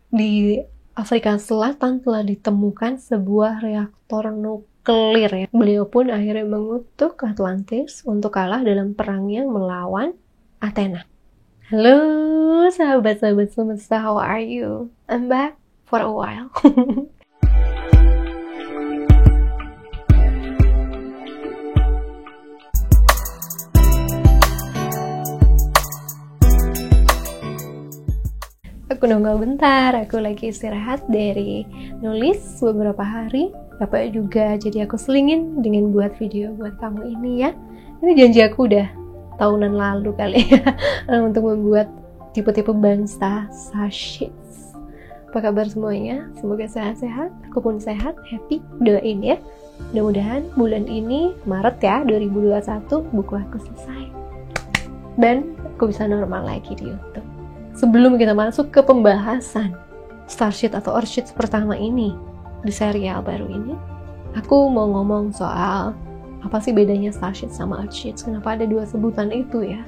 Di Afrika Selatan telah ditemukan sebuah reaktor nuklir ya. Beliau pun akhirnya mengutuk Atlantis untuk kalah dalam perangnya melawan Athena. Halo sahabat-sahabat semesta, how are you? I'm back for a while. Aku nongol bentar, aku lagi istirahat dari nulis beberapa hari. Bapak juga jadi aku selingin dengan buat video buat kamu ini ya. Ini janji aku udah tahunan lalu kali ya untuk membuat tipe-tipe bangsa Sashits. Apa kabar semuanya? Semoga sehat-sehat, aku pun sehat, happy, doain ya. Mudah-mudahan bulan ini, Maret ya, 2021, buku aku selesai. Dan aku bisa normal lagi di YouTube. Sebelum kita masuk ke pembahasan Starship atau Earthship pertama ini di serial baru ini, aku mau ngomong soal apa sih bedanya Starship sama Earthship. Kenapa ada dua sebutan itu ya?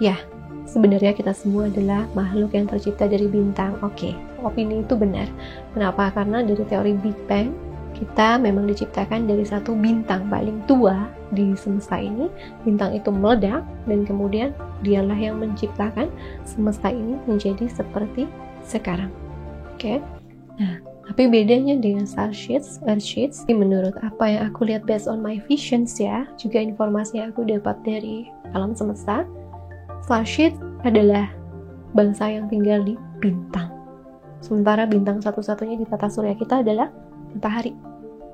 Ya, sebenarnya kita semua adalah makhluk yang tercipta dari bintang. Oke, opini itu benar. Kenapa? Karena dari teori Big Bang, kita memang diciptakan dari satu bintang paling tua di semesta ini. Bintang itu meledak dan kemudian dialah yang menciptakan semesta ini menjadi seperti sekarang. Oke. Nah, tapi bedanya dengan Starships, Earthships, menurut apa yang aku lihat based on my visions ya, juga informasi yang aku dapat dari alam semesta, Starships adalah bangsa yang tinggal di bintang. Sementara bintang satu-satunya di tata surya kita adalah matahari.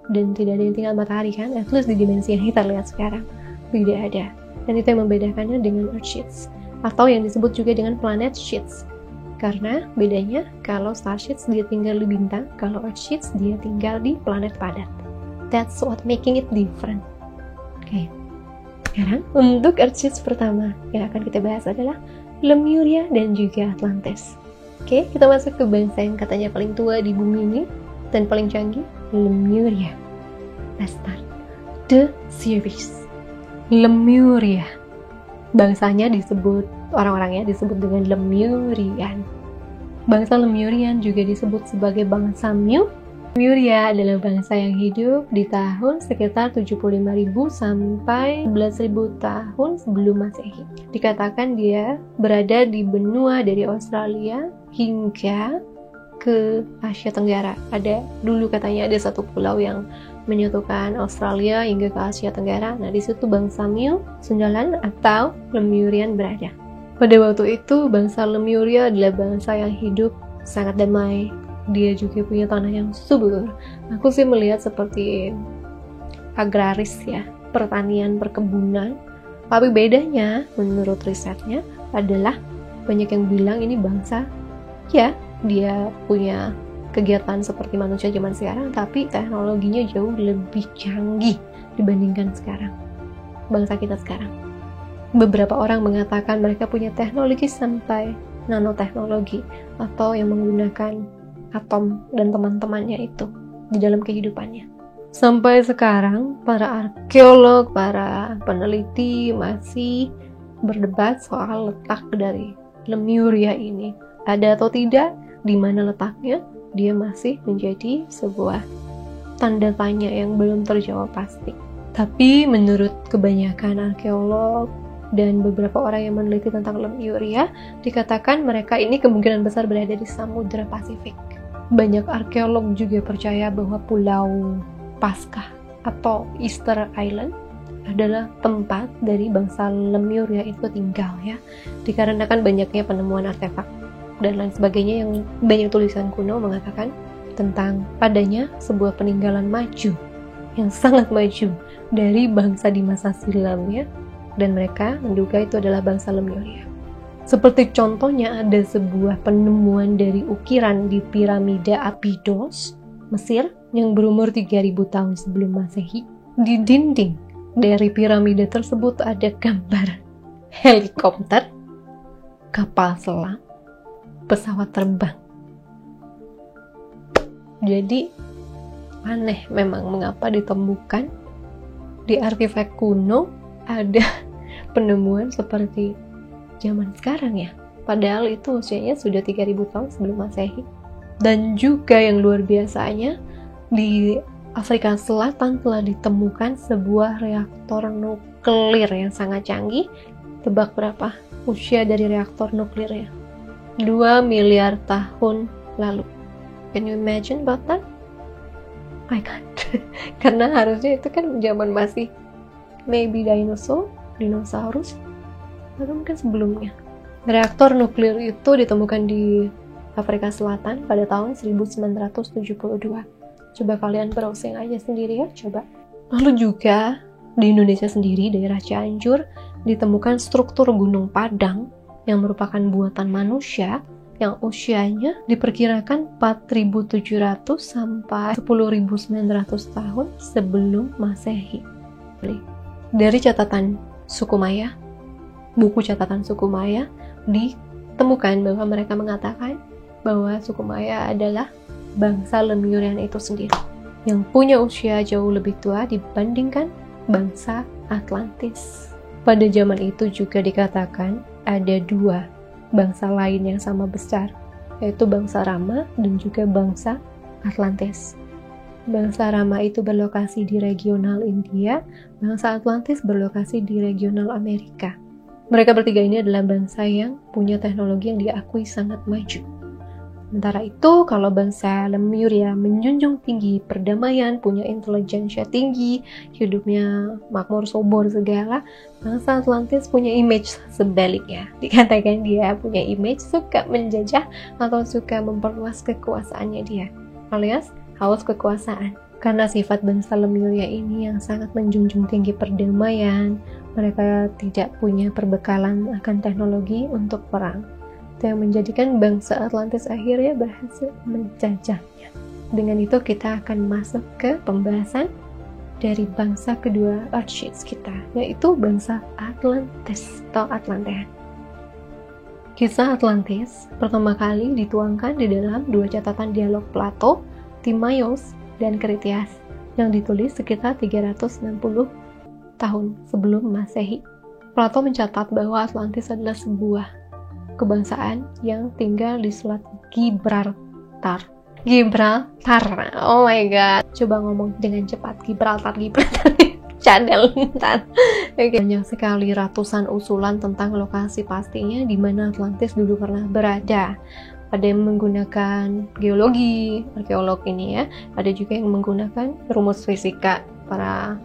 Dan tidak ada yang tinggal matahari kan, at least di dimensi yang kita lihat sekarang tidak ada. Dan itu yang membedakannya dengan Earthships, atau yang disebut juga dengan planet Ships. Karena bedanya, kalau Starships dia tinggal di bintang, kalau Earthships dia tinggal di planet padat. That's what making it different. Oke. Sekarang untuk Earthships pertama yang akan kita bahas adalah Lemuria dan juga Atlantis. Oke, kita masuk ke bangsa yang katanya paling tua di bumi ini dan paling canggih, Lemuria. Let's start the series. Lemuria. Bangsanya disebut, orang-orangnya disebut dengan Lemurian. Bangsa Lemurian juga disebut sebagai bangsa Mu. Lemuria adalah bangsa yang hidup di tahun sekitar 75.000 sampai 11.000 tahun sebelum Masehi. Dikatakan dia berada di benua dari Australia hingga ke Asia Tenggara. Ada dulu katanya ada satu pulau yang menyatukan Australia hingga ke Asia Tenggara. Nah, di situ bangsa Mu, Sundaland atau Lemurian berada. Pada waktu itu, bangsa Lemuria adalah bangsa yang hidup sangat damai. Dia juga punya tanah yang subur. Aku sih melihat seperti agraris ya, pertanian, perkebunan. Tapi bedanya menurut risetnya adalah banyak yang bilang ini bangsa ya, dia punya kegiatan seperti manusia zaman sekarang, tapi teknologinya jauh lebih canggih dibandingkan sekarang, bangsa kita sekarang. Beberapa orang mengatakan mereka punya teknologi sampai nanoteknologi, atau yang menggunakan atom dan teman-temannya itu di dalam kehidupannya. Sampai sekarang, para arkeolog, para peneliti masih berdebat soal letak dari Lemuria ini. Ada atau tidak, di mana letaknya, dia masih menjadi sebuah tanda tanya yang belum terjawab pasti. Tapi menurut kebanyakan arkeolog dan beberapa orang yang meneliti tentang Lemuria, dikatakan mereka ini kemungkinan besar berada di Samudra Pasifik. Banyak arkeolog juga percaya bahwa Pulau Paskah atau Easter Island adalah tempat dari bangsa Lemuria itu tinggal ya, dikarenakan banyaknya penemuan artefak dan lain sebagainya yang banyak tulisan kuno mengatakan tentang adanya sebuah peninggalan maju yang sangat maju dari bangsa di masa silam ya, dan mereka menduga itu adalah bangsa Lemuria. Seperti contohnya ada sebuah penemuan dari ukiran di piramida Abydos, Mesir yang berumur 3.000 tahun sebelum Masehi. Di dinding dari piramida tersebut ada gambar helikopter, kapal selam, pesawat terbang. Jadi aneh memang mengapa ditemukan di artefak kuno ada penemuan seperti zaman sekarang ya. Padahal itu usianya sudah 3000 tahun sebelum Masehi. Dan juga yang luar biasanya, di Afrika Selatan telah ditemukan sebuah reaktor nuklir yang sangat canggih. Tebak berapa usia dari reaktor nuklirnya? 2 miliar tahun lalu. Can you imagine about that? I can't. Karena harusnya itu kan zaman masih maybe dinosaurus, atau mungkin sebelumnya. Reaktor nuklir itu ditemukan di Afrika Selatan pada tahun 1972. Coba kalian browsing aja sendiri ya, coba. Lalu juga di Indonesia sendiri, daerah Cianjur, ditemukan struktur Gunung Padang yang merupakan buatan manusia yang usianya diperkirakan 4.700 sampai 10.900 tahun sebelum Masehi. Dari catatan suku Maya, buku catatan suku Maya, ditemukan bahwa mereka mengatakan bahwa suku Maya adalah bangsa Lemurian itu sendiri yang punya usia jauh lebih tua dibandingkan bangsa Atlantis. Pada zaman itu juga dikatakan ada 2 bangsa lain yang sama besar, yaitu bangsa Rama dan juga bangsa Atlantis. Bangsa Rama itu berlokasi di regional India, bangsa Atlantis berlokasi di regional Amerika. Mereka bertiga ini adalah bangsa yang punya teknologi yang diakui sangat maju. Sementara itu, kalau bangsa Lemuria menjunjung tinggi perdamaian, punya intelijensia tinggi, hidupnya makmur subur segala, bangsa Atlantis punya image sebaliknya. Dikatakan dia punya image suka menjajah atau suka memperluas kekuasaannya dia, alias haus kekuasaan. Karena sifat bangsa Lemuria ini yang sangat menjunjung tinggi perdamaian, mereka tidak punya perbekalan akan teknologi untuk perang. Itu yang menjadikan bangsa Atlantis akhirnya berhasil menjajahnya. Dengan itu kita akan masuk ke pembahasan dari bangsa kedua Earthships kita, yaitu bangsa Atlantis atau Atlantean. Kisah Atlantis pertama kali dituangkan di dalam 2 catatan dialog Plato, Timaeus, dan Kritias yang ditulis sekitar 360 tahun sebelum Masehi. Plato mencatat bahwa Atlantis adalah sebuah kebangsaan yang tinggal di Selat Gibraltar. Oh my god, coba ngomong dengan cepat. Gibraltar Channel. Banyak sekali ratusan usulan tentang lokasi pastinya di mana Atlantis dulu pernah berada. Ada yang menggunakan geologi, arkeolog ini ya. Ada juga yang menggunakan rumus fisika. Para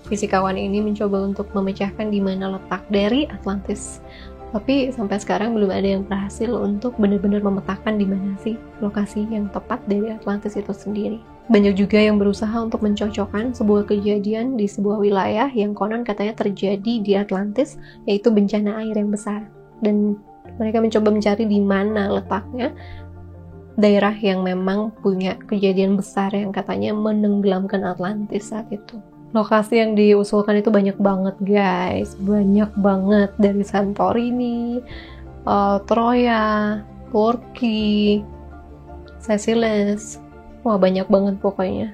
fisikawan ini mencoba untuk memecahkan di mana letak dari Atlantis. Tapi sampai sekarang belum ada yang berhasil untuk benar-benar memetakan di mana sih lokasi yang tepat dari Atlantis itu sendiri. Banyak juga yang berusaha untuk mencocokkan sebuah kejadian di sebuah wilayah yang konon katanya terjadi di Atlantis, yaitu bencana air yang besar. Dan mereka mencoba mencari di mana letaknya daerah yang memang punya kejadian besar yang katanya menenggelamkan Atlantis saat itu. Lokasi yang diusulkan itu banyak banget guys, banyak banget, dari Santorini, Troya, Turki, Seychelles, wah banyak banget pokoknya.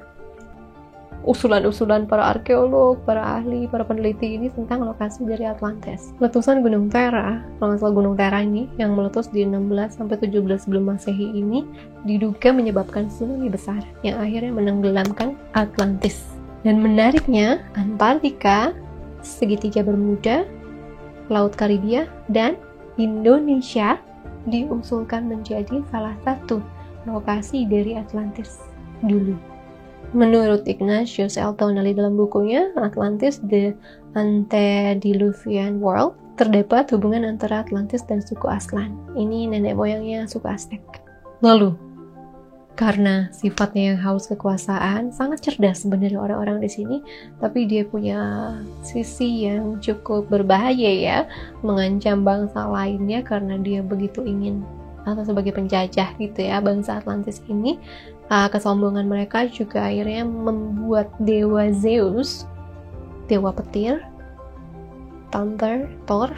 Usulan-usulan para arkeolog, para ahli, para peneliti ini tentang lokasi dari Atlantis. Letusan Gunung Terra, kalau nggak salah Gunung Terra ini yang meletus di 16-17 sebelum Masehi ini diduga menyebabkan tsunami besar yang akhirnya menenggelamkan Atlantis. Dan menariknya, Antartika, segitiga Bermuda, Laut Karibia, dan Indonesia diusulkan menjadi salah satu lokasi dari Atlantis dulu. Menurut Ignatius L. Tonelli dalam bukunya Atlantis, The Antediluvian World, terdapat hubungan antara Atlantis dan suku Aslan. Ini nenek moyangnya suku Aztec. Lalu, karena sifatnya yang haus kekuasaan, sangat cerdas sebenarnya orang-orang di sini, tapi dia punya sisi yang cukup berbahaya ya, mengancam bangsa lainnya karena dia begitu ingin atau sebagai penjajah gitu ya. Bangsa Atlantis ini, kesombongan mereka juga akhirnya membuat dewa Zeus, dewa petir, Thunder, Thor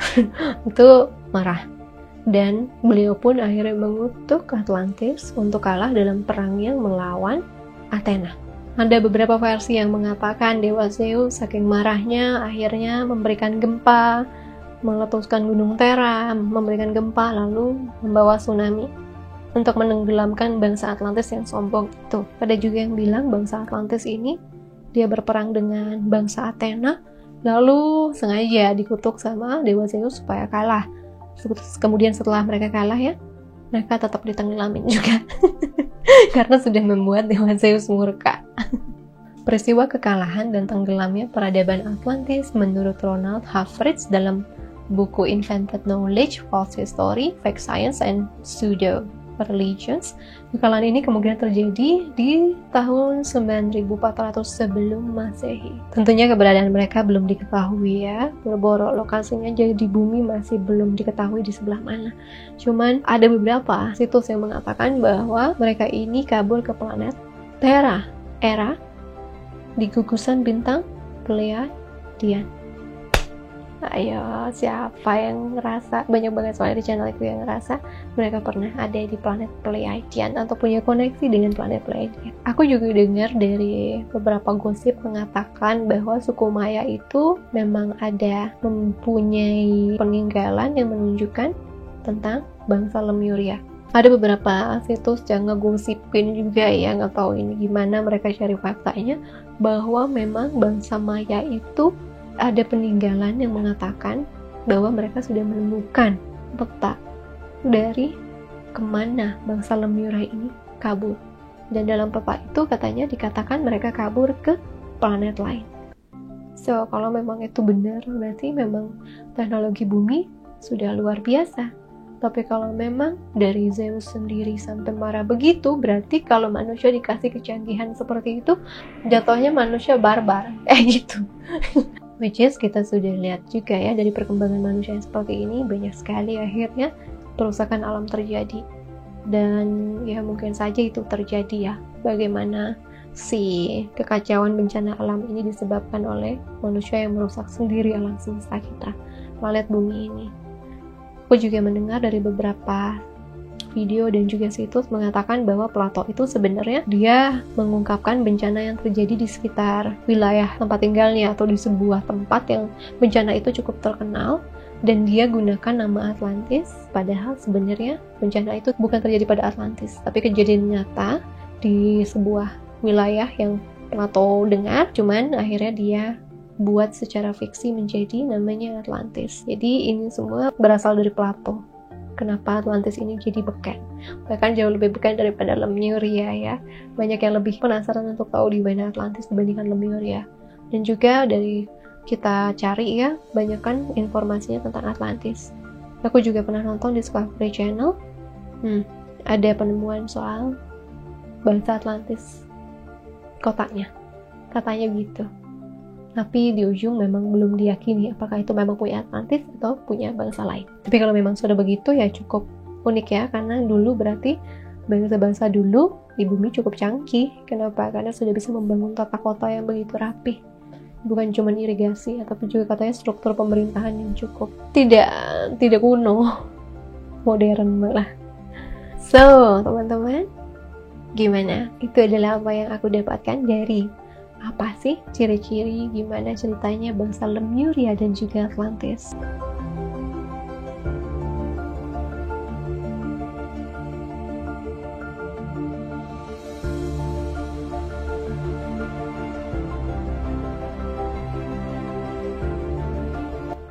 itu marah. Dan beliau pun akhirnya mengutuk Atlantis untuk kalah dalam perang yang melawan Athena. Ada beberapa versi yang mengatakan Dewa Zeus saking marahnya akhirnya memberikan gempa meletuskan gunung Terra, memberikan gempa, lalu membawa tsunami untuk menenggelamkan bangsa Atlantis yang sombong itu. Ada juga yang bilang bangsa Atlantis ini dia berperang dengan bangsa Athena, lalu sengaja dikutuk sama Dewa Zeus supaya kalah. Kemudian setelah mereka kalah ya, mereka tetap ditenggelamin juga karena sudah membuat Dewa Zeus murka. Peristiwa kekalahan dan tenggelamnya peradaban Atlantis menurut Ronald Havritz dalam buku Invented Knowledge, False History, Fake Science, and Pseudo Religions. Kekalahan ini kemungkinan terjadi di tahun 9400 sebelum Masehi. Tentunya keberadaan mereka belum diketahui ya. Boro-boro lokasinya jadi di bumi masih belum diketahui di sebelah mana. Cuman ada beberapa situs yang mengatakan bahwa mereka ini kabur ke planet Terra di gugusan bintang Pleiadian. Ayo, siapa yang ngerasa? Banyak banget soalnya di channel itu yang ngerasa mereka pernah ada di planet Pleiadian atau punya koneksi dengan planet Pleiadian. Aku juga dengar dari beberapa gosip mengatakan bahwa suku Maya itu memang ada mempunyai peninggalan yang menunjukkan tentang bangsa Lemuria. Ada beberapa situs yang ngegosipin juga ya, nggak tahu ini gimana mereka cari faktanya, bahwa memang bangsa Maya itu ada peninggalan yang mengatakan bahwa mereka sudah menemukan peta dari kemana bangsa Lemuria ini kabur. Dan dalam peta itu katanya dikatakan mereka kabur ke planet lain. So, kalau memang itu benar, berarti memang teknologi bumi sudah luar biasa. Tapi kalau memang dari Zeus sendiri sampai marah begitu, berarti kalau manusia dikasih kecanggihan seperti itu, jatuhnya manusia barbar, gitu. Which is kita sudah lihat juga ya, dari perkembangan manusia yang seperti ini, banyak sekali akhirnya perusakan alam terjadi. Dan ya mungkin saja itu terjadi ya, bagaimana si kekacauan bencana alam ini disebabkan oleh manusia yang merusak sendiri alam semesta kita, planet bumi ini. Aku juga mendengar dari beberapa video dan juga situs mengatakan bahwa Plato itu sebenarnya dia mengungkapkan bencana yang terjadi di sekitar wilayah tempat tinggalnya atau di sebuah tempat yang bencana itu cukup terkenal, dan dia gunakan nama Atlantis, padahal sebenarnya bencana itu bukan terjadi pada Atlantis, tapi kejadian nyata di sebuah wilayah yang Plato dengar, cuman akhirnya dia buat secara fiksi menjadi namanya Atlantis. Jadi ini semua berasal dari Plato. Kenapa Atlantis ini jadi beken? Bahkan jauh lebih beken daripada Lemuria ya. Banyak yang lebih penasaran untuk tahu di mana Atlantis dibandingkan Lemuria. Dan juga dari kita cari ya, banyak kan informasinya tentang Atlantis. Aku juga pernah nonton Discovery Channel. Ada penemuan soal bangsa Atlantis, kotanya. Katanya gitu. Tapi di ujung memang belum diyakini apakah itu memang punya Atlantis atau punya bangsa lain. Tapi kalau memang sudah begitu ya cukup unik ya, karena dulu berarti bangsa-bangsa dulu di bumi cukup canggih. Kenapa? Karena sudah bisa membangun tata kota yang begitu rapi. Bukan cuma irigasi, tapi juga katanya struktur pemerintahan yang cukup tidak kuno, modern malah. So, teman-teman, gimana? Itu adalah apa yang aku dapatkan dari apa sih ciri-ciri gimana ceritanya bangsa Lemuria dan juga Atlantis.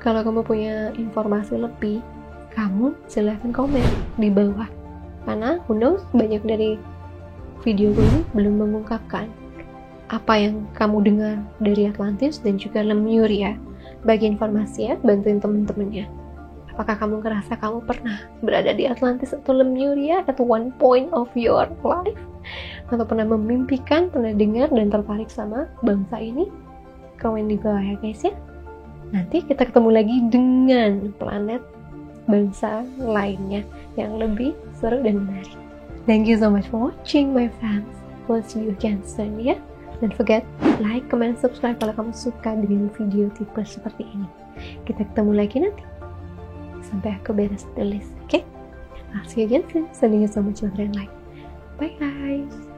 Kalau kamu punya informasi lebih, kamu silahkan komen di bawah, karena who knows, banyak dari video ini belum mengungkapkan apa yang kamu dengar dari Atlantis dan juga Lemuria. Bagi informasi ya, bantuin temen-temennya. Apakah kamu ngerasa kamu pernah berada di Atlantis atau Lemuria at one point of your life? Atau pernah memimpikan, pernah dengar dan tertarik sama bangsa ini? Komen di bawah ya guys ya. Nanti kita ketemu lagi dengan planet bangsa lainnya yang lebih seru dan menarik. Thank you so much for watching my fans. We'll see you again soon ya. Don't forget like, comment, subscribe kalau kamu suka dengan video tipe seperti ini. Kita ketemu lagi nanti sampai aku beres tulis, okay? I'll see you again soon. Sending you so much love and light. Bye guys.